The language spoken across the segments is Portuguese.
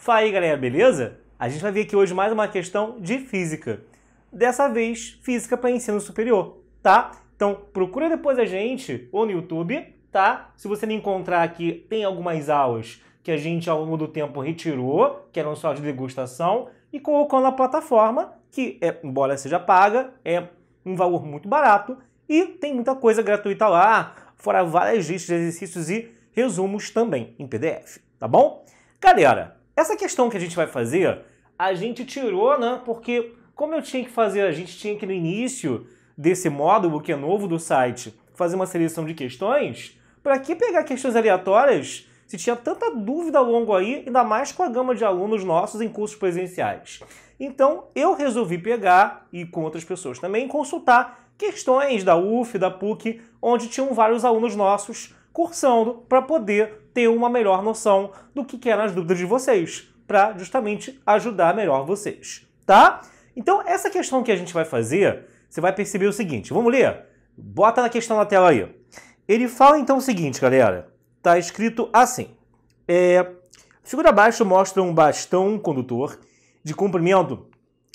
Fala aí, galera, beleza? A gente vai ver aqui hoje mais uma questão de física. Dessa vez, física para ensino superior, tá? Então, procura depois a gente, ou no YouTube, tá? Se você não encontrar aqui, tem algumas aulas que a gente, ao longo do tempo, retirou, que eram só de degustação, e colocou na plataforma, que, embora seja paga, é um valor muito barato, e tem muita coisa gratuita lá, fora várias listas de exercícios e resumos também em PDF, tá bom? Galera, essa questão que a gente vai fazer, a gente tirou, né? Porque como eu tinha que fazer, a gente tinha que no início desse módulo que é novo do site, fazer uma seleção de questões, para que pegar questões aleatórias se tinha tanta dúvida ao longo aí, ainda mais com a gama de alunos nossos em cursos presenciais. Então, eu resolvi pegar, e com outras pessoas também, consultar questões da UF, da PUC, onde tinham vários alunos nossos cursando para poder ter uma melhor noção do que eram as dúvidas de vocês, para justamente ajudar melhor vocês, tá? Então, essa questão que a gente vai fazer, você vai perceber o seguinte, vamos ler? Bota na questão na tela aí. Ele fala então o seguinte, galera, tá escrito assim, a figura abaixo mostra um bastão condutor de comprimento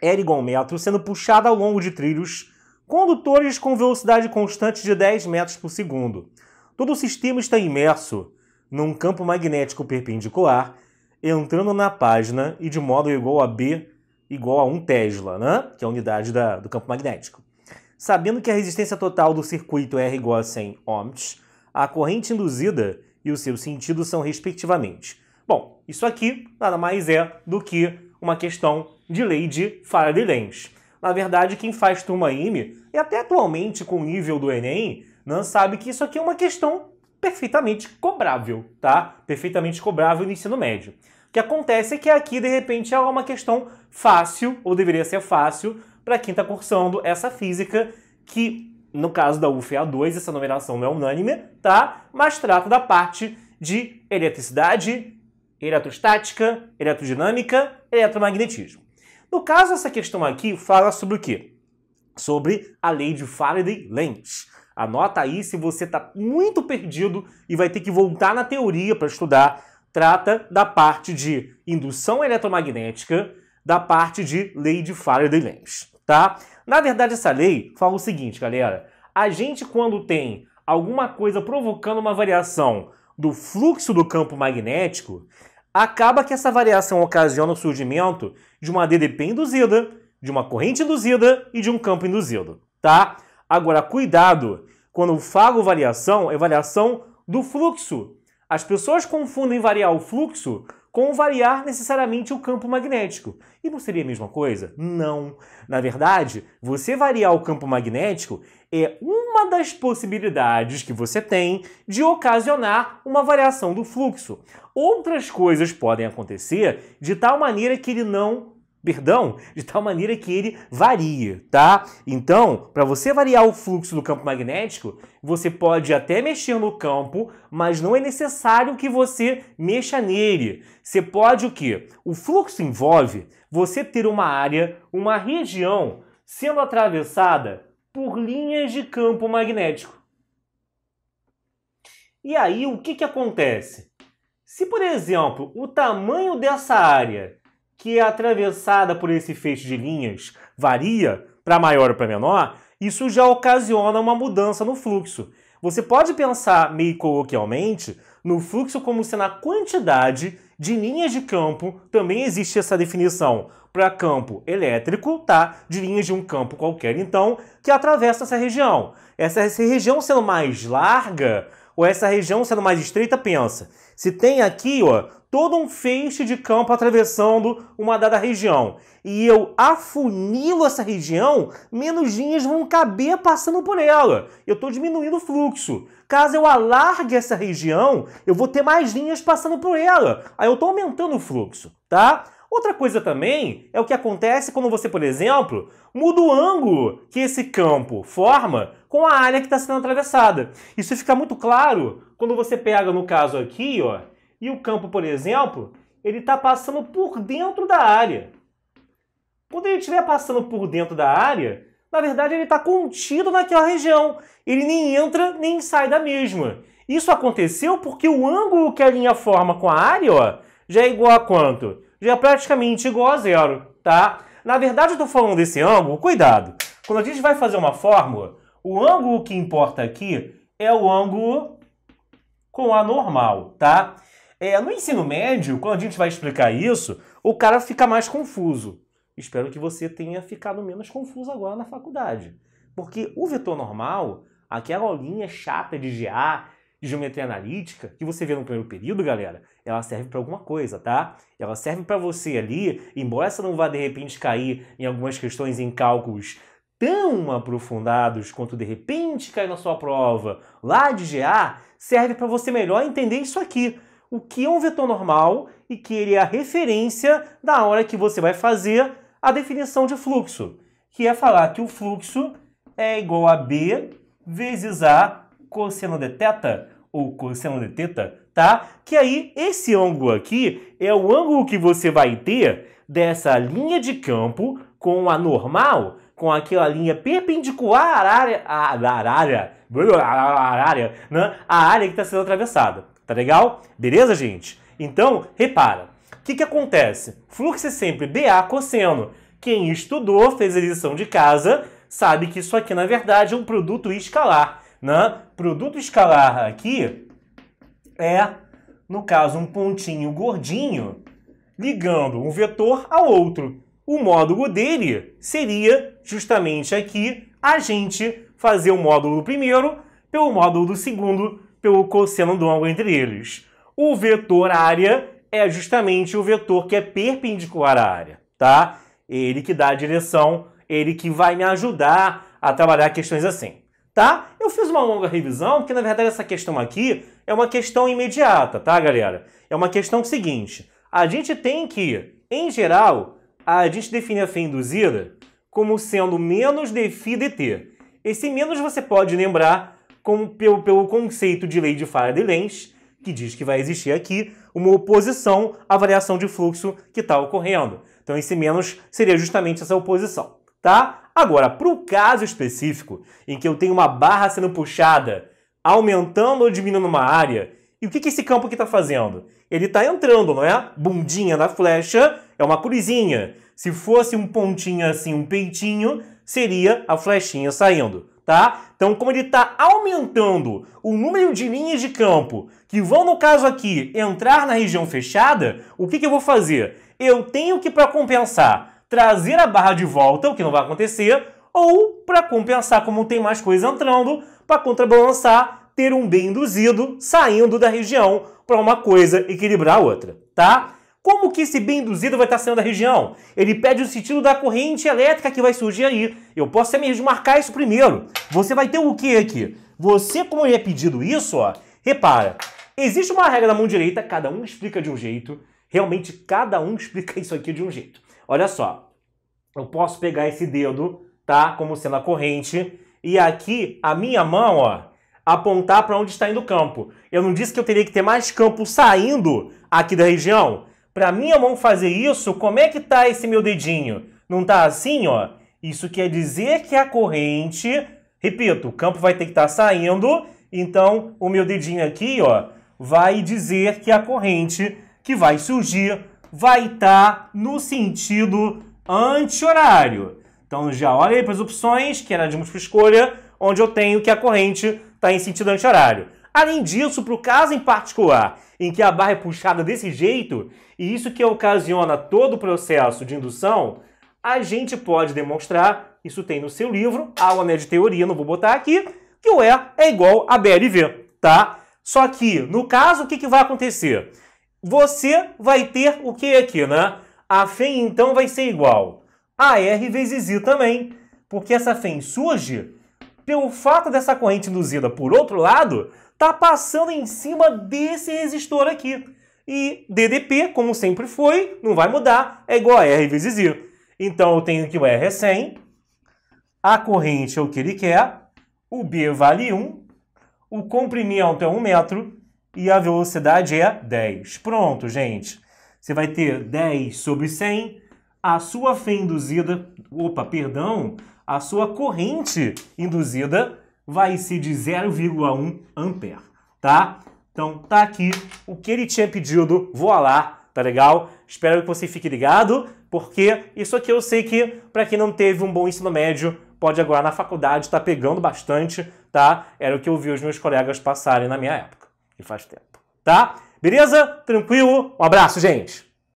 L igual a 1 metro sendo puxado ao longo de trilhos condutores com velocidade constante de 10 metros por segundo. Todo o sistema está imerso num campo magnético perpendicular, entrando na página e de modo igual a B igual a 1 Tesla, né? Que é a unidade do campo magnético. Sabendo que a resistência total do circuito é R igual a 100 ohms, a corrente induzida e o seu sentido são respectivamente. Bom, isso aqui nada mais é do que uma questão de lei de Faraday-Lenz. Na verdade, quem faz turma IME, e até atualmente com o nível do Enem, não sabe que isso aqui é uma questão perfeitamente cobrável, tá? Perfeitamente cobrável no ensino médio. O que acontece é que aqui, de repente, é uma questão fácil, ou deveria ser fácil, para quem está cursando essa física, que, no caso da UF é A2, essa numeração não é unânime, tá? Mas trata da parte de eletricidade, eletrostática, eletrodinâmica, eletromagnetismo. No caso, essa questão aqui fala sobre o quê? Sobre a lei de Faraday-Lenz. Anota aí se você está muito perdido e vai ter que voltar na teoria para estudar. Trata da parte de indução eletromagnética, da parte de lei de Faraday-Lenz, tá? Na verdade, essa lei fala o seguinte, galera. A gente, quando tem alguma coisa provocando uma variação do fluxo do campo magnético, acaba que essa variação ocasiona o surgimento de uma DDP induzida, de uma corrente induzida e de um campo induzido, tá? Agora, cuidado, quando eu falo variação, é variação do fluxo. As pessoas confundem variar o fluxo com variar necessariamente o campo magnético. E não seria a mesma coisa? Não. Na verdade, você variar o campo magnético é uma das possibilidades que você tem de ocasionar uma variação do fluxo. Outras coisas podem acontecer de tal maneira que ele varie, tá? Então, para você variar o fluxo do campo magnético, você pode até mexer no campo, mas não é necessário que você mexa nele. Você pode o quê? O fluxo envolve você ter uma área, uma região, sendo atravessada por linhas de campo magnético. E aí, o que acontece? Se, por exemplo, o tamanho dessa área que é atravessada por esse feixe de linhas varia para maior ou para menor, isso já ocasiona uma mudança no fluxo. Você pode pensar, meio coloquialmente, no fluxo como sendo a quantidade de linhas de campo, também existe essa definição para campo elétrico, tá? De linhas de um campo qualquer, então, que atravessa essa região. Essa região sendo mais larga ou essa região sendo mais estreita, pensa. Se tem aqui, ó, todo um feixe de campo atravessando uma dada região e eu afunilo essa região, menos linhas vão caber passando por ela. Eu estou diminuindo o fluxo. Caso eu alargue essa região, eu vou ter mais linhas passando por ela. Aí eu estou aumentando o fluxo, tá? Outra coisa também é o que acontece quando você, por exemplo, muda o ângulo que esse campo forma com a área que está sendo atravessada. Isso fica muito claro quando você pega, no caso aqui, ó, e o campo, por exemplo, ele está passando por dentro da área. Quando ele estiver passando por dentro da área, na verdade ele está contido naquela região. Ele nem entra nem sai da mesma. Isso aconteceu porque o ângulo que a linha forma com a área, ó, já é igual a quanto? já é praticamente igual a zero, tá? Na verdade, eu estou falando desse ângulo, cuidado. Quando a gente vai fazer uma fórmula, o ângulo que importa aqui é o ângulo com a normal, tá? No ensino médio, quando a gente vai explicar isso, o cara fica mais confuso. Espero que você tenha ficado menos confuso agora na faculdade. Porque o vetor normal, aquela aulinha chata de GA, de geometria analítica, que você vê no primeiro período, galera, ela serve para alguma coisa, tá? Ela serve para você ali, embora você não vá de repente cair em algumas questões em cálculos tão aprofundados quanto de repente cair na sua prova lá de GA, serve para você melhor entender isso aqui. O que é um vetor normal e que ele é a referência da hora que você vai fazer a definição de fluxo, que é falar que o fluxo é igual a B vezes A cosseno de θ, ou cosseno de θ, tá? Que aí, esse ângulo aqui é o ângulo que você vai ter dessa linha de campo com a normal, com aquela linha perpendicular à área que está sendo atravessada. Tá legal? Beleza, gente? Então, repara. O que acontece? Fluxo é sempre BA cosseno. Quem estudou, fez a lição de casa, sabe que isso aqui, na verdade, é um produto escalar. Né? Produto escalar aqui é, no caso, um pontinho gordinho ligando um vetor ao outro. O módulo dele seria justamente aqui a gente fazer o módulo do primeiro pelo módulo do segundo pelo cosseno do ângulo entre eles. O vetor área é justamente o vetor que é perpendicular à área, tá? Ele que dá a direção, ele que vai me ajudar a trabalhar questões assim, tá? Eu fiz uma longa revisão, porque na verdade essa questão aqui é uma questão imediata, tá, galera? É uma questão seguinte, a gente tem que, em geral, a gente define a fé induzida como sendo menos dφ dt. Esse menos você pode lembrar pelo conceito de lei de Faraday-Lenz, que diz que vai existir aqui uma oposição à variação de fluxo que está ocorrendo. Então esse menos seria justamente essa oposição, tá? Agora, para o caso específico, em que eu tenho uma barra sendo puxada, aumentando ou diminuindo uma área, e o que esse campo aqui está fazendo? Ele está entrando, não é? Bundinha da flecha é uma cruzinha. Se fosse um pontinho assim, um peitinho, seria a flechinha saindo, tá? Então, como ele está aumentando o número de linhas de campo que vão, no caso aqui, entrar na região fechada, o que eu vou fazer? Eu tenho que, para compensar, trazer a barra de volta, o que não vai acontecer, ou, para compensar, como tem mais coisa entrando, para contrabalançar, ter um B induzido saindo da região para uma coisa equilibrar a outra, tá? Como que esse B induzido vai estar saindo da região? Ele pede o sentido da corrente elétrica que vai surgir aí. Eu posso até mesmo marcar isso primeiro. Você vai ter o que aqui? Você, como é pedido isso, ó, repara, existe uma regra na mão direita, cada um explica de um jeito. Realmente, cada um explica isso aqui de um jeito. Olha só, eu posso pegar esse dedo, tá, como sendo a corrente, e aqui, a minha mão, ó, apontar para onde está indo o campo. Eu não disse que eu teria que ter mais campo saindo aqui da região? Para minha mão fazer isso, como é que tá esse meu dedinho? Não tá assim, ó? Isso quer dizer que a corrente, repito, o campo vai ter que estar saindo, então o meu dedinho aqui, ó, vai dizer que a corrente que vai surgir vai estar no sentido anti-horário. Então já olha aí para as opções, que era de múltipla escolha, onde eu tenho que a corrente está em sentido anti-horário. Além disso, para o caso em particular, em que a barra é puxada desse jeito, e isso que ocasiona todo o processo de indução, a gente pode demonstrar, isso tem no seu livro, aula de teoria, não vou botar aqui, que o E é igual a BLV, tá? Só que, no caso, o que vai acontecer? Você vai ter o que aqui, né? A FEM, então, vai ser igual a R vezes I também, porque essa FEM surge pelo fato dessa corrente induzida por outro lado, tá passando em cima desse resistor aqui. E DDP, como sempre foi, não vai mudar, é igual a R vezes I. Então eu tenho que o R é 100, a corrente é o que ele quer, o B vale 1, o comprimento é 1 metro e a velocidade é 10. Pronto, gente. Você vai ter 10 sobre 100, a sua fé induzida, a sua corrente induzida vai ser de 0,1 ampere, tá? Então, tá aqui o que ele tinha pedido, voilá, tá legal? Espero que você fique ligado, porque isso aqui eu sei que, para quem não teve um bom ensino médio, pode agora na faculdade estar pegando bastante, tá? Era o que eu vi os meus colegas passarem na minha época, que faz tempo, tá? Beleza? Tranquilo? Um abraço, gente!